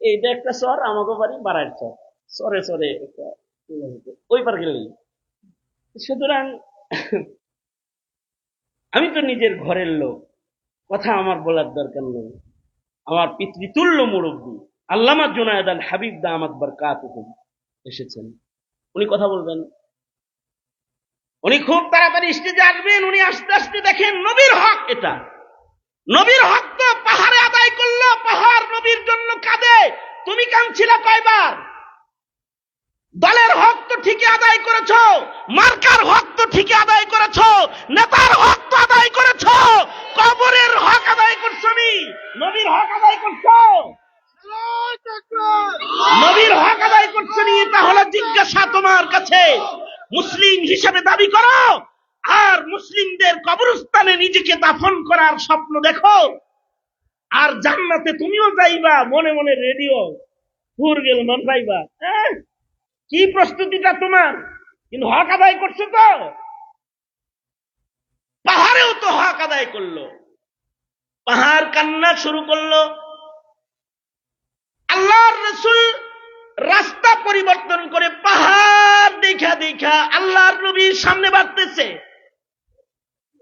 এইটা একটা চর, আমাকে বাড়ি বাড়ার চর, চরে চরে একটা ওই পার গেলেই। সুতরাং আমি তো নিজের ঘরের লোক, কথা আমার বলার দরকার নেই। আমার পিতৃতুল্য মুরব্বী আল্লামা জুনায়েদ আল হাবিব দামাত বারকাতুহুম এসেছেন, উনি কথা বলবেন। উনি খুব তাড়াতাড়ি স্টেজে আসবেন। উনি আস্তে আস্তে দেখেন নবীর হক, এটা নবীর হক তো পাহাড়ে আদায় করলো, পাহাড় নবীর জন্য কাঁদে। তুমি কাঁদছিলে কয়বার? দলের হক তো ঠিকই আদায় করেছো, মার্কার হক তো ঠিকই আদায় করেছো, নেতার হক তো আদায় করেছো, কবরের হক আদায় করছো নি, নবীর হক আদায় করছো, নবীর হক আদায় করছো নি। তাহলে জিজ্ঞাসা তোমার কাছে, মুসলিম হিসেবে দাবি করো আর মুসলিমদের কবরস্থানে নিজেকে দাফন করার স্বপ্ন দেখো, আর জান্নাতে তুমিও যাইবা মনে মনে রেডিও হুর গেল মান পাইবা। কি প্রস্তুতিটা তোমার? কিন্তু হক আদায় করছো তো? পাহাড়েও তো হক আদায় করলো, পাহাড় কান্না শুরু করলো। আল্লাহর রাসূল রাস্তা পরিবর্তন করে পাহাড় দেখা দেখা আল্লাহর নবীর সামনে বাড়তেছে।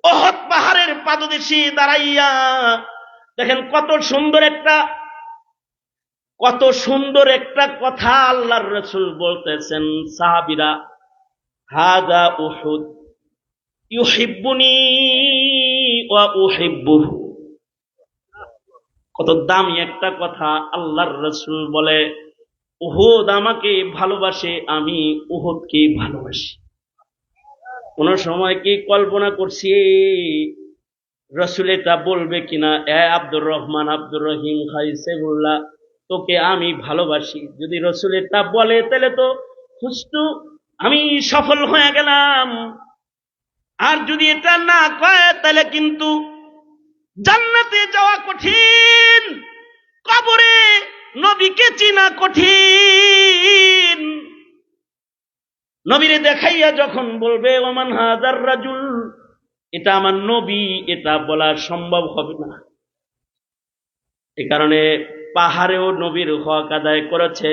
উহুদ পাহাড়ের পাদদেশে দাঁড়াইয়া দেখেন কত সুন্দর একটা কথা আল্লাহর রাসূল বলতেছেন। সাহাবীরা, হাযা উহুদ ইউহিব্বুনি ওয়া উহিব্বুহু। কত দামি একটা কথা আল্লাহর রাসূল বলে, উহুদ আমাকে ভালোবাসে, আমি উহুদকে ভালোবাসি। কোন সময় কি কল্পনা করছি রাসূল এটা বলবে কিনা, এ আব্দুর রহমান, আব্দুর রহিম, খাইসেবুল্লাহ, তোকে আমি ভালোবাসি? যদি রাসূল এটা বলে তাহলে তো খুশতু আমি সফল হয়ে গেলাম। আর যদি এটা না কয় তাহলে কিন্তু জান্নাতে যাওয়া কঠিন, কবরে নবীকে চিনা কঠিন। নবীরে দেখাইয়া যখন বলবে ওমান হাজার রাজুল, এটা আমার নবী, এটা বলা সম্ভব হবে না। এ কারণে পাহাড়েও নবীর হক আদায় করেছে।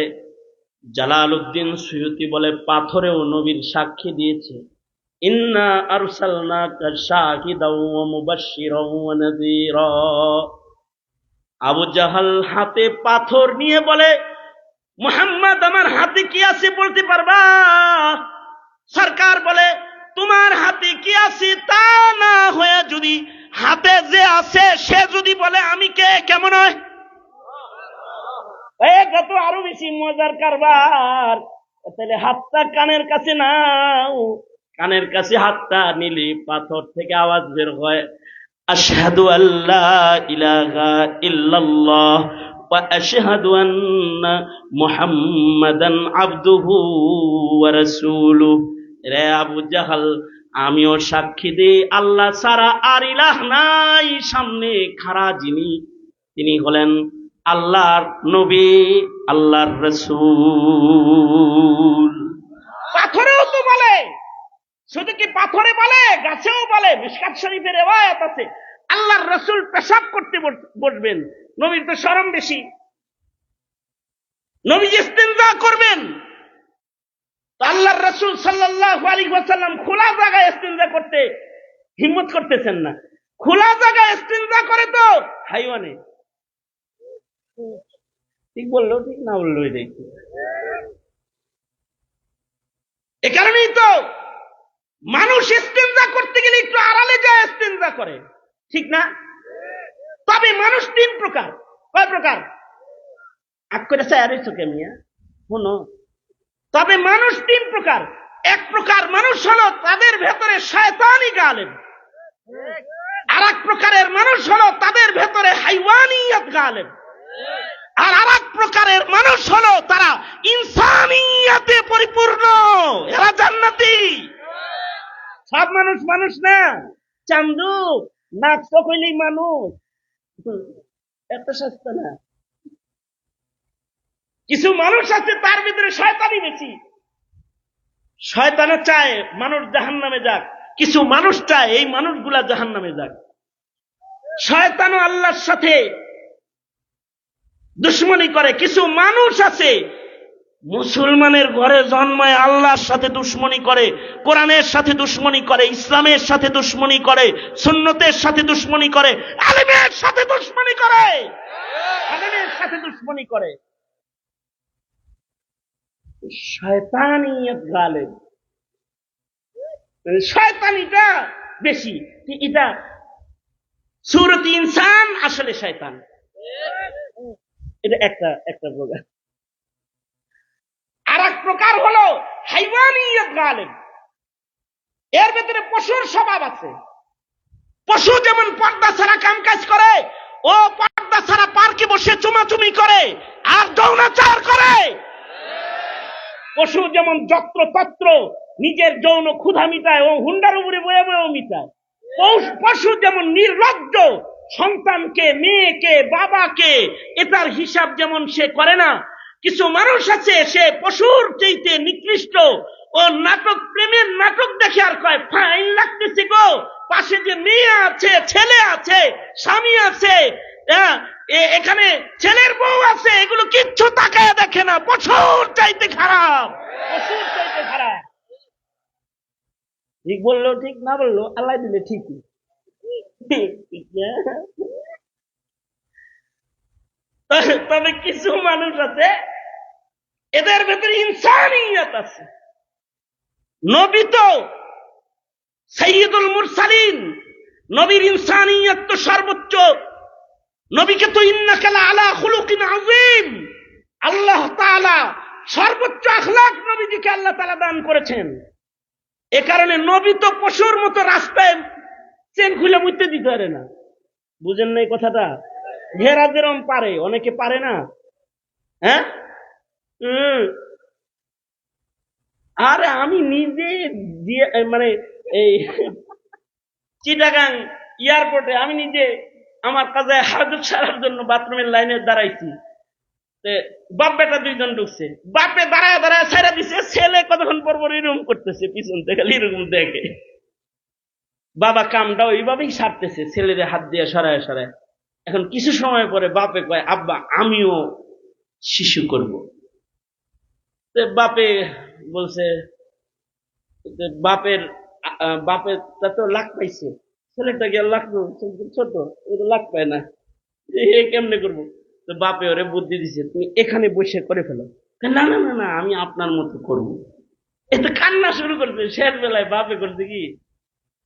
জালালউদ্দিন সুয়ুতি বলে পাথরেও নবীর সাক্ষী দিয়েছে, ইন্না আরসালনাকা শাহিদাও ওয়া মুবাশশিরাও ওয়া নাযীরা। আবু জাহাল হাতে পাথর নিয়ে বলে, মুহাম্মদ আমার হাতে কি আছে বলতে পারবা? সরকার বলে, তোমার হাতে কি আছে তা না হয়ে যদি হাতে যে আছে সে যদি বলে আমি কে, কেমন হয়? কত আরো বেশি মজার কারবার। তাহলে হাতটা কানের কাছে নাও, কানের কাছে হাতটা নিলে পাথর থেকে আওয়াজ বের হয়, আশহাদু আল্লা ইলাহা ইল্লাল্লাহ ওয়া আশহাদু আন্না মুহাম্মাদান আবদুহু ওয়া রাসূলুহু। রে আবু জাহাল, আমিও সাক্ষী দিই আল্লাহ ছাড়া আর ইলাহ নাই, সামনে খাড়া যিনি তিনি হলেন আল্লাহর নবী, আল্লাহর রাসূল। পাথরেও তো বলে, শুধু কি পাথরে বলে, গাছেও বলে। মিশকাত শরীফের রিওয়ায়াত আছে, আল্লাহর রাসূল পেশাব করতে বসবেন, নবীর তো শরম বেশি, নবী ইস্তিনজা করবেন, তো আল্লাহর রাসূল সাল্লাল্লাহু আলাইহি ওয়াসাল্লাম খোলা জায়গায় ইস্তিনজা করতে হিম্মত করতেছেন না। খোলা জায়গায় ইস্তিনজা করে তো হাইওয়ানে। ঠিক বললো, ঠিক না বললো? এটাই এ কারণেই তো মানুষ ইস্তিনজা করতে গেলে একটু আড়ালে যায় ইস্তিনজা করে, ঠিক না? তবে মানুষ তিন প্রকার। কয় প্রকার? আগ করে চায় আর চোখে মিয়া শোনো। তবে মানুষ তিন প্রকার। এক প্রকার মানুষ হলো তাদের ভেতরে শয়তানি গালেব, আর এক প্রকারের মানুষ হলো তাদের ভেতরে হাইওয়ানিয়ত গালেব, আর আরেক প্রকারের মানুষ হলো তারা ইনসানিয়াতে পরিপূর্ণ, এরা জান্নাতি। সব মানুষ মানুষ না, চান্দু নাক চোখ হইলেই মানুষ, এত সস্তা না। কিছু মানুষ আছে তার ভিতরে শয়তানি বেশি, শয়তানে চায় মানুষ জাহান্নামে যাক, কিছু মানুষ চায় এই মানুষগুলা জাহান্নামে যাক। শয়তানও আল্লাহর সাথে দুশ্মনী করে। কিছু মানুষ আছে মুসলমানের ঘরে জন্মায় আল্লাহর সাথে দুশ্মনী করে, কোরআনের সাথে দুশ্মনী করে, ইসলামের সাথে দুশ্মনী করে, সুন্নতের সাথে দুশ্মনী করে, আলেমের সাথে দুশ্মনী করে, আলেমের সাথে দুশ্মনী করে। শয়তানিয়ত গালেব, শয়তানিটা বেশি। এটা সূরত ইনসান, আসলে শয়তান। এটা একটা প্রকার। আর এক প্রকার হলো হাইওয়ানিয়ত গালেব, এর ভেতরে পশুর স্বভাব আছে। পশু যেমন পর্দা ছাড়া কাম কাজ করে, ও পর্দা ছাড়া পার্কে বসে চুমাচুমি করে আর যৌনাচার করে। পশু যেমন যত্র তত্র নিজের যৌন ক্ষুধা মিটায়, ও হুন্ডার উপরে বয়ে বয়েও মিটায়। পশু যেমন নির্লজ্জ, সন্তানকে, মেয়েকে, বাবাকে এটার হিসাব যেমন সে করে না। কিছু মানুষ আছে সে পশুর চাইতে নিকৃষ্ট, ও নাটক, প্রেমের নাটক দেখে আর কয় ফাইন লাগতেছে গো, পাশে যে মেয়ে আছে, ছেলে আছে, স্বামী আছে, এখানে ছেলের বউ আছে, এগুলো কিচ্ছু তাকায় দেখে না, পশুর চাইতে খারাপ, পশুর চাইতে খারাপ। ঠিক বললো, ঠিক না বললো? আল্লাহ দিলে ঠিকই। তবে কিছু মানুষ আছে এদের ভেতরে ইনসানিয়ত আছে। নবী তো সাইয়্যিদুল মুরসালিন, নবীর ইনসানিয়ত তো সর্বোচ্চ। নবীকে তো ইন্নাকা লাআলা খুলুকিন আযীম, আল্লাহ তাআলা সর্বোচ্চ আখলাক নবীজিকে আল্লাহ তাআলা দান করেছেন। এ কারণে নবী তো পশুর মতো রাস্তায় চেন খুলে মুইতে দিতে পারে না। বুঝেন না এই কথাটা? ঘেরা যেরম পারে, অনেকে পারে না। হ্যাঁ, আরে আমি নিজে মানে এই চিটাগাং এয়ারপোর্টে আমি নিজে আমার কাজে হাজত সারার জন্য বাথরুমের লাইনে দাঁড়াইছি। বাপ বেটা দুইজন ঢুকছে, বাপে দাঁড়ায় দাঁড়ায় ছাইরা দিছে, ছেলে কতক্ষণ পর পর এরকম করতেছে, পিছন থেকে খালি এরকম দেখে। বাবা কামটা ওইভাবেই সারতেছে, ছেলেদের হাত দিয়ে সরায় সরায়। এখন কিছু সময় পরে বাপে কয়, আব্বা আমিও শিশু করব। বাপে বলছে, বাপের বাপের তো লাখ পাইছে, ছেলেটা গিয়ে লাখ ছোট, ও তো লাখ পায় না, কেমনে করবো? তো বাপে ওরে বুদ্ধি দিছে, তুমি এখানে বসে করে ফেলো। না না না না, আমি আপনার মতো করবো। এতে কান্না শুরু করছে। শেষ বেলায় বাপে করছে কি,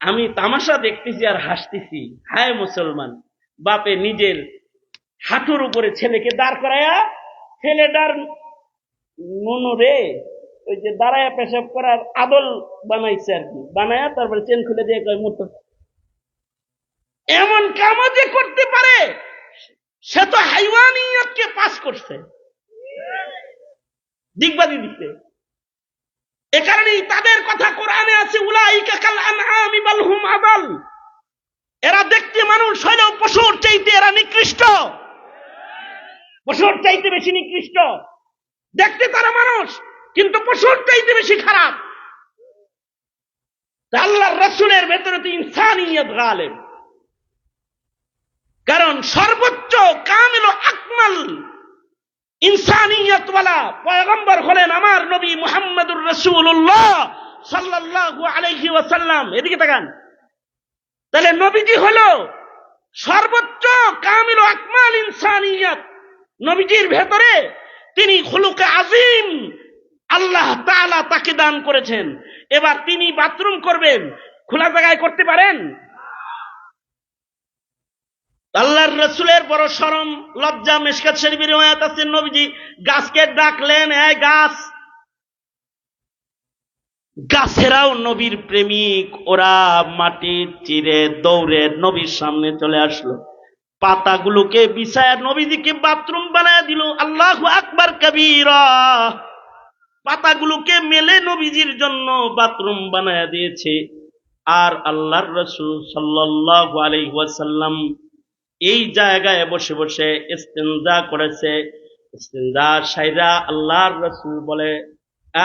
আমি তামাশা দেখতেছি আর হাসতেছি। হায় মুসলমান! বাপে নিজের হাঁটুর উপরে ছেলেকে দাঁড় করায়া, ছেলেটার নুনু রে ওই যে দাঁড়ায়া পেশাব করার আদল বানাইছে আর কি, বানায়া তারপরে চেন খুলে দিয়ে কয় মুতো। এমন কামও যে করতে পারে, সে তো হাইওয়ানিয়তকে পাস করছে, দিগবাজি দিচ্ছে। এ কারণেই তাদের কথা কোরআনে আছে, উলাইকা কাল আনআমি বাল হুম আদাল। এরা দেখতে মানুষ হলেও পশুর চাইতে এরা নিকৃষ্ট, পশুর চাইতে বেশি নিকৃষ্ট। দেখতে তারা মানুষ, কিন্তু পশুর চাইতে বেশি খারাপ। আল্লাহর রাসূলের ভেতরে তো ইনসানিয়ত গালেব, কারণ সর্বোচ্চ কামিল ও আকমাল ইনসানিয়ত ওয়ালা পয়গম্বর হলেন আমার নবী মুহাম্মদুর রাসূলুল্লাহ সাল্লাল্লাহু আলাইহি ওয়াসাল্লাম। এদিকে তাকান। তাহলে নবীজি হলো সর্বোচ্চ কামিল ও আকমাল ইনসানিয়ত। নবীজির ভেতরে তিনি খুলুকে আজিম আল্লাহ তাআলা তাকে দান করেছেন। এবার তিনি বাথরুম করবেন, খোলা জায়গায় করতে পারেন? আল্লাহর রাসূলের বড় শরম লজ্জা। মিশকাত শরীফের riwayat আছে, নবীজি গাছকে ডাকলেন, এই গাছ। গাছেরাও নবীর প্রেমিক, ওরা মাটি চিরে দৌড়ে নবীর সামনে চলে আসলো, পাতাগুলোকে বিছায়া নবীজিকে বাথরুম বানায় দিল। আল্লাহু আকবার কবীরা। পাতাগুলোকে মেলে নবীজির জন্য বাথরুম বানায় দিয়েছে। আর আল্লাহর রাসূল সাল্লাল্লাহু আলাইহি ওয়াসাল্লাম এই জায়গায় বসে বসে ইস্তেনজা করেছে। ইস্তেনজা সাইরা আল্লাহর রাসূল বলে,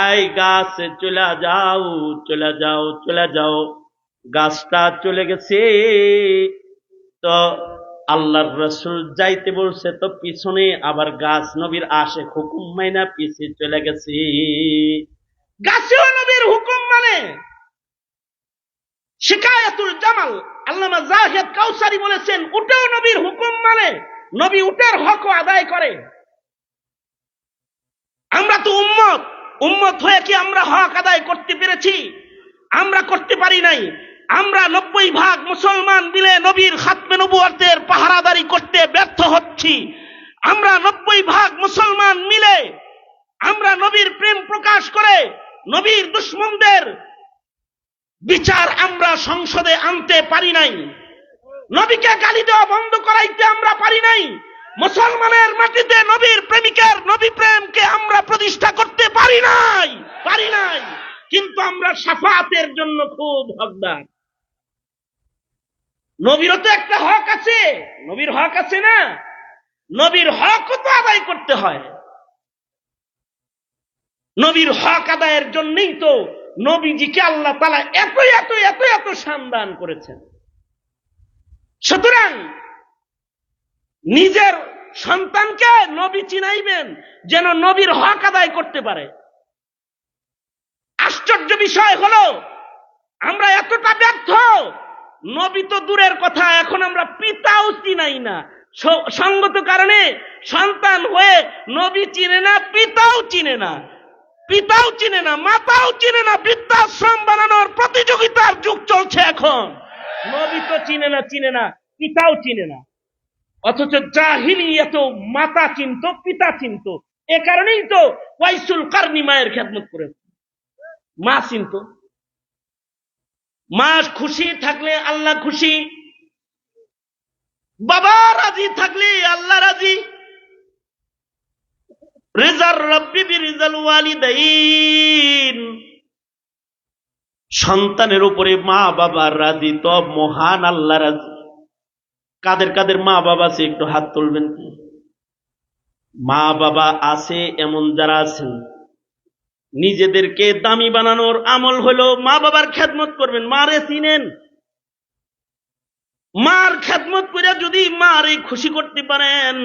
এই গাছ চলে যাও, চলে যাও, চলে যাও। গাছটা চলে গেছে। তো আল্লাহর রাসূল যাইতে বলছে, তো পিছনে আবার গাছ নবীর আশে হুকুম মাইনা পিছে চলে গেছে। গাছেও নবীর হুকুম মানে। শিকায়াতুল জামাল আল্লামা জাহিদ কাউসারি বলেছেন, উটেও নবীর হুকুম মানে, নবী উটের হক আদায় করে। আমরা তো উম্মত, উম্মত হয়ে কি আমরা হক আদায় করতে পেরেছি? আমরা করতে পারি নাই। আমরা 90% মুসলমান মিলে নবীর খাতমে নবুয়তের পাহারাদারি করতে ব্যর্থ হচ্ছি। আমরা 90% মুসলমান মিলে আমরা নবীর প্রেম প্রকাশ করে নবীর দুশমনদের বিচার আমরা সংসদে আনতে পারি নাই। নবীকে গালি দেওয়া বন্ধ করাইতে আমরা পারি নাই। মুসলমানের মাটিতে নবীর প্রেমিকের নবী প্রেমকে আমরা প্রতিষ্ঠা করতে পারি নাই, পারি নাই। কিন্তু আমরা শাফাতের জন্য খুব হকদার। নবীরও তো একটা হক আছে, নবীর হক আছে না? নবীর হক তো আদায় করতে হয়। নবীর হক আদায়ের জন্যই তো নবীজিকে আল্লাহ তাআলা এত এত এত এত সম্মান করেছেন। সুতরাং নিজের সন্তানকে নবী চিনাইবেন, যেন নবীর হক আদায় করতে পারে। আশ্চর্য বিষয় হলো আমরা এতটা ব্যর্থ, নবী তো দূরের কথা, এখন আমরা পিতাও চিনাই না। সঙ্গত কারণে সন্তান হয়ে নবী চিনে না, পিতাও চিনে না, পিতাও চিনে না, মাতাও চিনে না। বৃদ্ধাশ্রম বানানোর প্রতিযোগিতার যুগ চলছে এখন। নবী তো চিনে না, চিনে না, পিতাও চিনে না। অথচ জাহিলিয়াত মাতা চিনত, পিতা চিনত। এ কারণেই তো ওয়াইসুল কারনি মায়ের খেদমত করে, মা চিনত। মা খুশি থাকলে আল্লাহ খুশি, বাবা রাজি থাকলে আল্লাহ রাজি। রিজার রাব্বি বিরিজাল ওয়ালিদাইন। সন্তানের উপরে মা বাবার রাজি, তো মহান আল্লাহ রাজি। কাদের কাদের মা বাবা আছে একটু হাত তুলবেন। মা বাবা আছে এমন যারা আছেন, নিজেদেরকে দামি বানানোর আমল হলো মা বাবার খেদমত করবেন। মারে চিনেন, মার খেদমত করে যদি মারে খুশি করতে পারেন,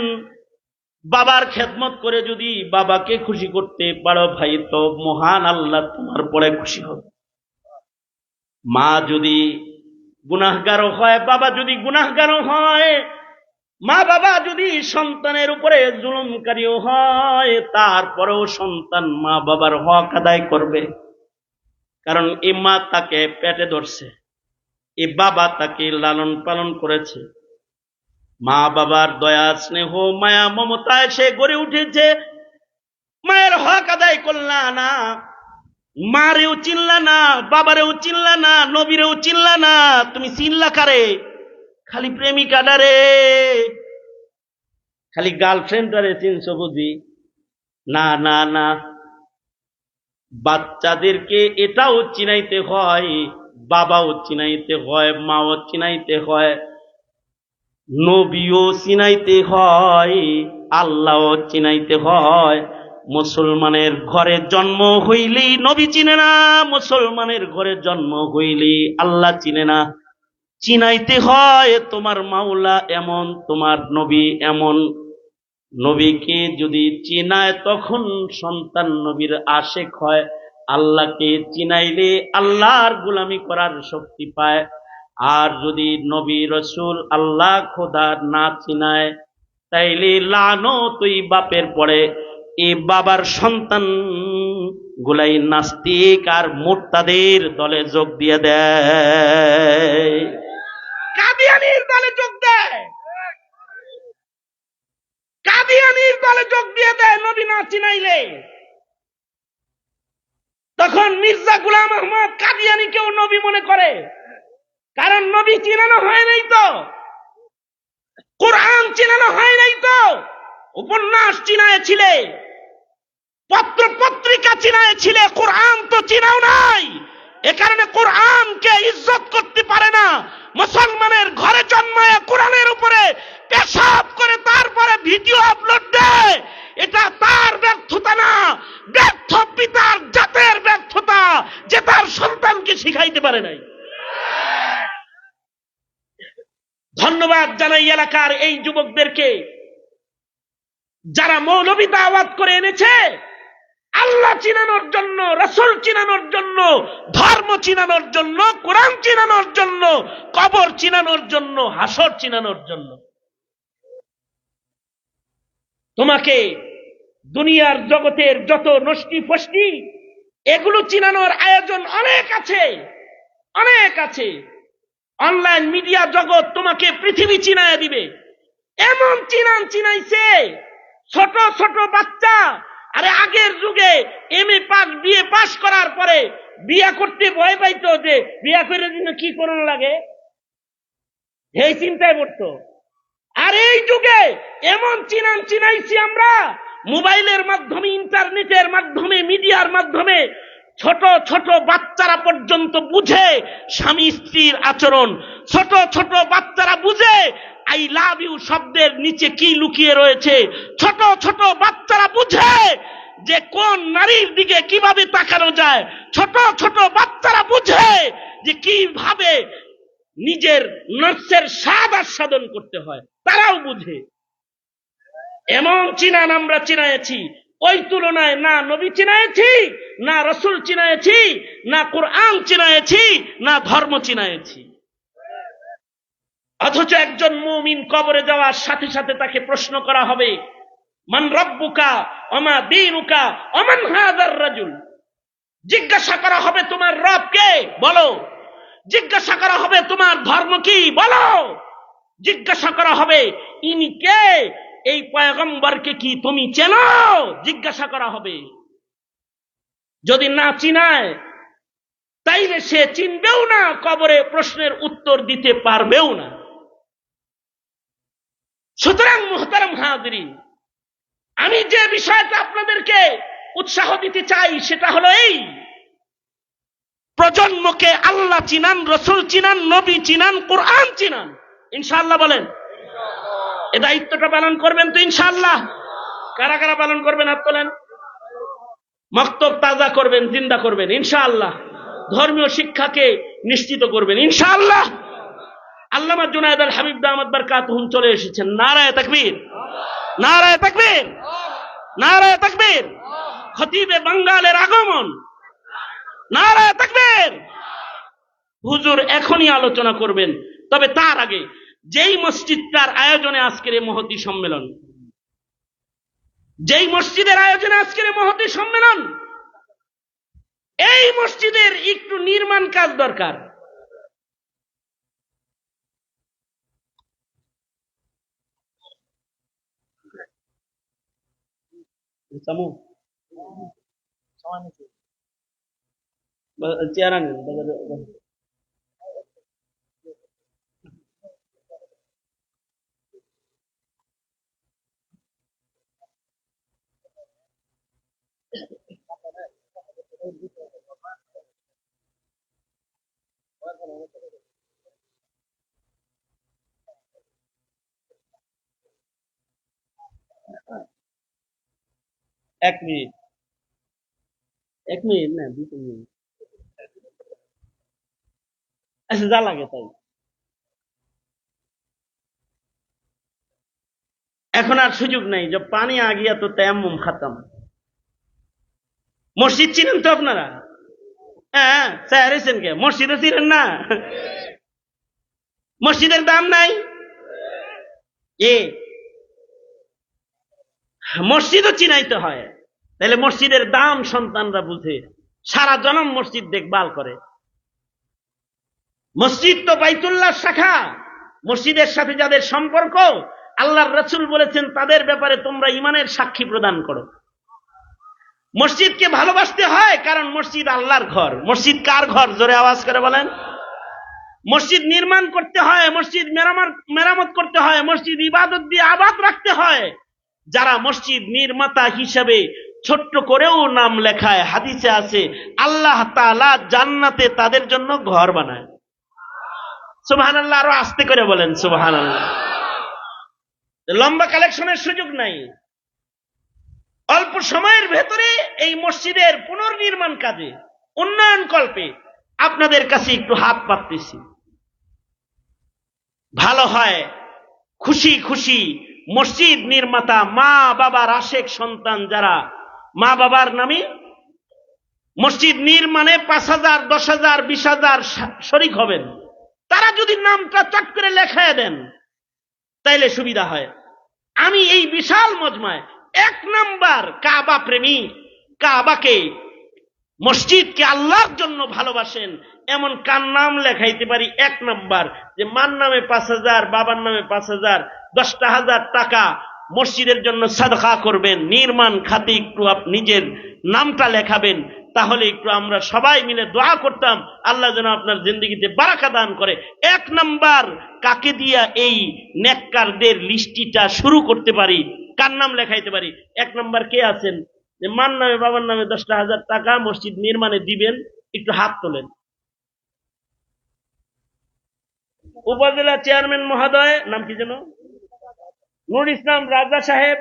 বাবার খেদমত করে যদি বাবাকে খুশি করতে পারো, ভাই তো মহান আল্লাহ তোমার পরে খুশি হবে। মা যদি গুনাহগার হয়, বাবা যদি গুনাহগার হয়, মা বাবা যদি সন্তানের উপরে জুলুমকারীও হয়, তারপরেও সন্তান মা বাবার হক আদায় করবে। কারণ এই মা তাকে পেটে ধরছে, এই বাবা তাকে লালন পালন করেছে। মা বাবার দয়া স্নেহ মায়া মমতায় সে গড়ে উঠেছে। মায়ের হক আদায় করলা না, মারেও চিনলা না, বাবারেও চিনলা না, নবীরেও চিনলা না, তুমি চিনলা কারে? খালি প্রেমিকাটারে, খালি গার্লফ্রেন্ডটারে চিনছো বুঝি? না না না, বাচ্চাদেরকে এটাও চিনাইতে হয়, বাবাও চিনাইতে হয়, মাও চিনাইতে হয়, নবীও চিনাইতে হয়, আল্লাহও চিনাইতে হয়। মুসলমানের ঘরে জন্ম হইলেই নবী চিনে না, মুসলমানের ঘরে জন্ম হইলেই আল্লাহ চিনে না। চিনাইতে হয় তোমার মাওলা এমন, তোমার নবী এমন। নবীকে যদি চিনায় তখন সন্তান নবীর আশেক হয়। আল্লাহকে চিনাইলে আল্লাহর গোলামি করার শক্তি পায়। আর যদি নবী রসুল আল্লাহ খোদা না চিনায়, তাইলে লানত ওই বাপের পরে। এই বাবার সন্তান গুলাই নাস্তিক আর মুরতাদের দলে যোগ দিয়ে দেয়, কাদিয়ানির দলে যোগ দেয়, কাদিয়ানির দলে যোগ দিয়ে দেয় নবী না চিনাইলে। তখন মির্জা গোলাম আহমদ কাদিয়ানিকেও নবী মনে করে, কারণ নবী চিনানো হয় নাই তো, কোরআন চিনানো হয় নাই তো, উপন্যাস চিনাইছিলে, পত্র পত্রিকা চিনাইছিলে, কোরআন তো চিনাও নাই। এ কারণে কোরআনকে ইজ্জত করতে পারে না। মুসলমানের ঘরে জন্মায় কোরআনের উপরে পেশাব করে তারপরে ভিডিও আপলোড দেয়, এটা তার ব্যর্থতা না, ব্যর্থ পিতার জাতের ব্যর্থতা যে তার সন্তানকে শিখাইতে পারে নাই। ধন্যবাদ জানাই এলাকার এই যুবকদেরকে যারা মৌলবী দাওয়াত করে এনেছে আল্লাহ চিনানোর জন্য, রাসূল চিনানোর জন্য, ধর্ম চিনানোর জন্য, কোরআন চিনানোর জন্য, কবর চিনানোর জন্য, হাসর চিনানোর জন্য। তোমাকে দুনিয়ার জগতের যত নষ্টি ফষ্টি এগুলো চিনানোর আয়োজন অনেক আছে, অনেক আছে। অনলাইন মিডিয়া জগৎ তোমাকে পৃথিবী চিনায় দিবে। এমন চিনাইছে ছোট ছোট বাচ্চা। আরে আগের যুগে এমএ পাস বিএ পাস করার পরে বিয়া করতে ভয় পাইতো, যে বিয়া করে দিন কি করণ লাগে, এই চিন্তায় পড়তো। আর এই যুগে এমন চিনাইছি আমরা মোবাইলের মাধ্যমে, ইন্টারনেটের মাধ্যমে, মিডিয়ার মাধ্যমে। ছোট ছোট বাচ্চারা পর্যন্ত বুঝে স্বামী স্ত্রীর আচরণ, ছোট ছোট বাচ্চারা বুঝে আই লাভ ইউ শব্দের নিচে কি লুকিয়ে রয়েছে, ছোট ছোট বাচ্চারা বুঝে যে কোন নারীর দিকে কিভাবে তাকানো যায়, ছোট ছোট বাচ্চারা বুঝে যে কিভাবে নিজের নফসের স্বাদ আস্বাদন করতে হয়, তারাও বুঝে। এমন চিনান আমরা চিনাইছি, ওই তুলনায় না নবী চিনাইছি, না রাসূল চিনাইছি, না কোরআন চিনাইছি, না ধর্ম চিনাইছি। অথচ একজন মুমিন কবরে যাওয়ার সাথে সাথে তাকে প্রশ্ন করা হবে, মান রব্বুকা ওমা দীনুকা ওমান হাযার রাজুল। জিজ্ঞাসা করা হবে তোমার রব কে, বলো। জিজ্ঞাসা করা হবে তোমার ধর্ম কি, বলো। জিজ্ঞাসা করা হবে ইনি কে, এই পয়গম্বরকে কি তুমি চেনো, জিজ্ঞাসা করা হবে। যদি না চিনায় তাইলে সে চিনবেও না, কবরে প্রশ্নের উত্তর দিতে পারবেও না। সুতরাং মুহতারাম হাজিরিন, আমি যে বিষয়টা আপনাদেরকে উৎসাহ দিতে চাই সেটা হলো এই, প্রজন্মকে আল্লাহ চিনান, রাসূল চিনান, নবী চিনান, কোরআন চিনান। ইনশাআল্লাহ বলেন, এ দায়িত্বটা পালন করবেন তো ইনশাআল্লাহ? কারা কারা পালন করবেন হাত তোলেন। মক্তব তাজা করবেন, জিন্দা করবেন ইনশাআল্লাহ। ধর্মীয় শিক্ষাকে নিশ্চিত করবেন ইনশাআল্লাহ। আল্লামা জুনায়েদ আল হাবিব দামাত বারকাতুহুম চলে এসেছেন। নারায়ে তাকবীর, নারায়ে তাকবীর, নারায়ে তাকবীর। খতিবে বাঙ্গালের আগমন, নারায়ে তাকবীর। হুজুর এখনই আলোচনা করবেন, তবে তার আগে যেই মসজিদটার আয়োজনে আজকের এই মহতী সম্মেলন, যেই মসজিদের আয়োজনে আজকের এই মহতী সম্মেলন, এই মসজিদের একটু নির্মাণ কাজ দরকার। চেয়ার আনেন। 1 মিনিট, 1 মিনিট না 2 মিনিট, আচ্ছা যা লাগে তাই। এখন আর সুযোগ নাই, যে পানি আ গিয়া তো তায়াম্মুম খতম। মসজিদ চিনেন তো আপনারা? হ্যাঁ, স্যারেছেন কে? মসজিদে চিনেন না? মসজিদের দাম নাই এ, মসজিদও চিনাইতে হয়। তাহলে মসজিদের দাম সন্তানরা বুঝে, সারা জনম মসজিদ দেখভাল করে। মসজিদ তো বাইতুল্লাহ শাখা। মসজিদের সাথে যাদের সম্পর্ক, আল্লাহর রাসূল বলেছেন তাদের ব্যাপারে তোমরা ঈমানের সাক্ষী প্রদান করো। মসজিদকে ভালোবাসতে হয়, কারণ মসজিদ আল্লাহর ঘর। মসজিদ কার ঘর? জোরে আওয়াজ করে বলেন। মসজিদ নির্মাণ করতে হয়, মসজিদ মেরামত করতে হয়, মসজিদ ইবাদত দিয়ে আবাদ রাখতে হয়। যারা মসজিদ নির্মাতা হিসাবে ছোট্ট করেও নাম লেখায়, হাদিসে আছে আল্লাহ তাআলা জান্নাতে তাদের জন্য ঘর বানায়। সুবহানাল্লাহ, আরো আস্তে করে বলেন সুবহানাল্লাহ। লম্বা কালেকশনের সুযোগ নাই। অল্প সময়ের ভেতরে এই মসজিদের পুনর্নির্মাণ কাজে, উন্নয়ন কল্পে আপনাদের কাছে একটু হাত পাততেছি। ভালো হয় খুশি খুশি মসজিদ নির্মাতা মা বাবার আশেক সন্তান যারা মা বাবার নামে মসজিদ নির্মাণে 5,000, 10,000, 20,000 শরিক হবেন, তারা যদি নামটা চট করে লেখায় দেন তাইলে সুবিধা হয়। আমি এই বিশাল মজমায় 1 নাম্বার কাবা প্রেমী, কাবাকে, মসজিদকে আল্লাহর জন্য ভালোবাসেন এমন কার নাম লেখাইতে পারি? 1 নাম্বার, যে মার নামে 5,000, বাবার নামে 5,000, 10,000 টাকা মসজিদের জন্য সাদকা করবেন, নির্মাণ খাতে একটু নিজের নামটা লেখাবেন, তাহলে একটু আমরা সবাই মিলে দোয়া করতাম আল্লাহ যেন আপনার জিন্দেগিতে বারাকা দান করে। 1 নাম্বার কাকে দিয়া এই নেককারদের লিস্টিটা শুরু করতে পারি, কার নাম লেখাইতে পারি? 1 নাম্বার কে আছেন যে মার নামে বাবার নামে 10,000 টাকা মসজিদ নির্মাণে দিবেন? একটু হাত তোলেন। উপজেলা চেয়ারম্যান মহোদয়, নাম কি যেন? নুর ইসলাম রাজা সাহেব,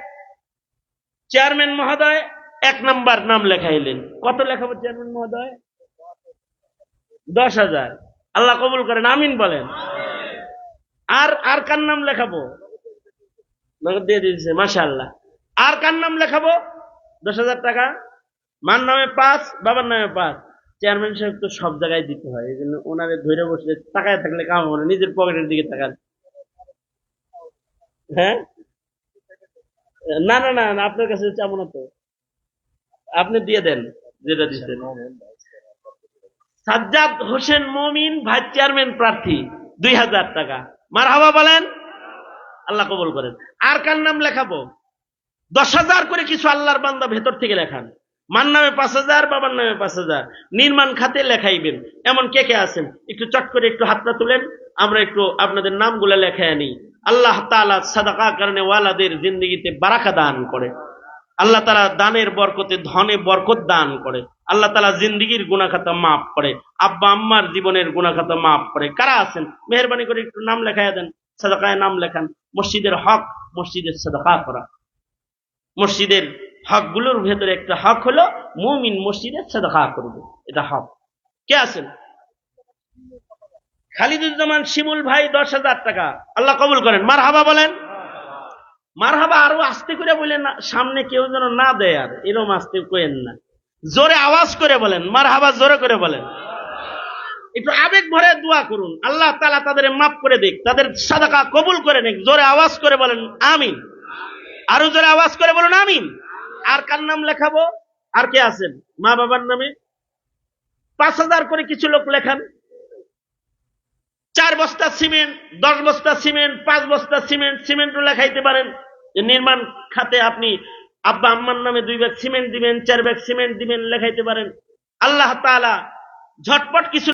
চেয়ারম্যান মহোদয় 1 নাম্বার নাম লেখাইলেন। কত লেখাবো চেয়ারম্যান মহোদয়? 10,000। আল্লাহ কবুল করেন, আমিন বলেন। আর আর কার নাম লেখাবো? নগদ দিয়ে দিয়েছে, মাশাআল্লাহ। আর কার নাম লেখাবো? 10,000 টাকা। মার নামে 5, বাবার নামে 5। চেয়ারম্যান সাহেব তো সব জায়গায় দিতে হয়, এই জন্য ওনারে ধরে বসলে তাকায় থাকলে কাম হবে না, নিজের পকেটের দিকে তাকান। হ্যাঁ, না না না, আপনার কাছে চাবো না তো, আপনি দিয়ে দেন যেটা দিচ্ছেন। সাজ্জাদ হোসেন মমিন ভাইস চেয়ারম্যান প্রার্থী, 2,000 টাকা। মারহাবা বলেন, আল্লাহ কবুল করেন। আর কার নাম লেখাবো? 10,000 করে কিছু আল্লাহর বান্দা ভেতর থেকে লেখান। মার নামে 5,000, বাবার নামে 5,000 নির্মাণ খাতে লেখাইবেন। এমন কে কে আছেন? একটু চট করে একটু হাতটা তুলেন, আমরা একটু আপনাদের নামগুলো লেখায় আনি। আল্লাহ তাআলা সাদাকা করনে ওয়ালাদের জিন্দেগিতে বারাকা দান করে। আল্লাহ তাআলা দানের বরকতে ধনে বরকত দান করে। আল্লাহ তাআলা জিন্দেগির গুনাহ খাতা মাফ করে, আব্বা আম্মার জীবনের গুনাহ খাতা মাফ করে। কারা আছেন মেহেরবানি করে একটু নাম লেখায় দেন, সাদাকায় নাম লেখান। মসজিদের হক, মসজিদের সাদাকা করা। মসজিদের হকগুলোর ভেতরে একটা হক হলো মুমিন মসজিদে সাদাকা করবে, এটা হক। কে আছেন? খালিদুজ্জামান শিমুল ভাই 10,000 টাকা, আল্লাহ কবুল করেন। মারহাবা বলেন। মারহাবা আরো আস্তে করে বলেন, সামনে কেউ যেন না দেয়, আর এরকম আস্তে কইেন না, জোরে আওয়াজ করে বলেন মারহাবা, জোরে করে বলেন। একটু আবেগ ভরে দোয়া করুন, আল্লাহ তাআলা তাদের মাফ করে দিক, তাদের সাদাকা কবুল করে নিক। জোরে আওয়াজ করে বলেন আমিন। আরো জোরে আওয়াজ করে বলুন আমিন। আর কার নাম লেখাবো? আর কে আছেন মা বাবার নামে? 5,000 করে কিছু লোক লেখান। 4 বস্তা সিমেন্ট, 10 বস্তা সিমেন্ট, 5 বস্তা সিমেন্ট, সিমেন্টও লেখাইতে পারেন। নির্মাণ খাতে আপনি আব্বা আম্মার নামে 2 ব্যাগ সিমেন্ট দিবেন, 4 ব্যাগ সিমেন্ট দিবেন, লেখাইতে পারেন। আল্লাহ তাআলা ঝটপট কিছু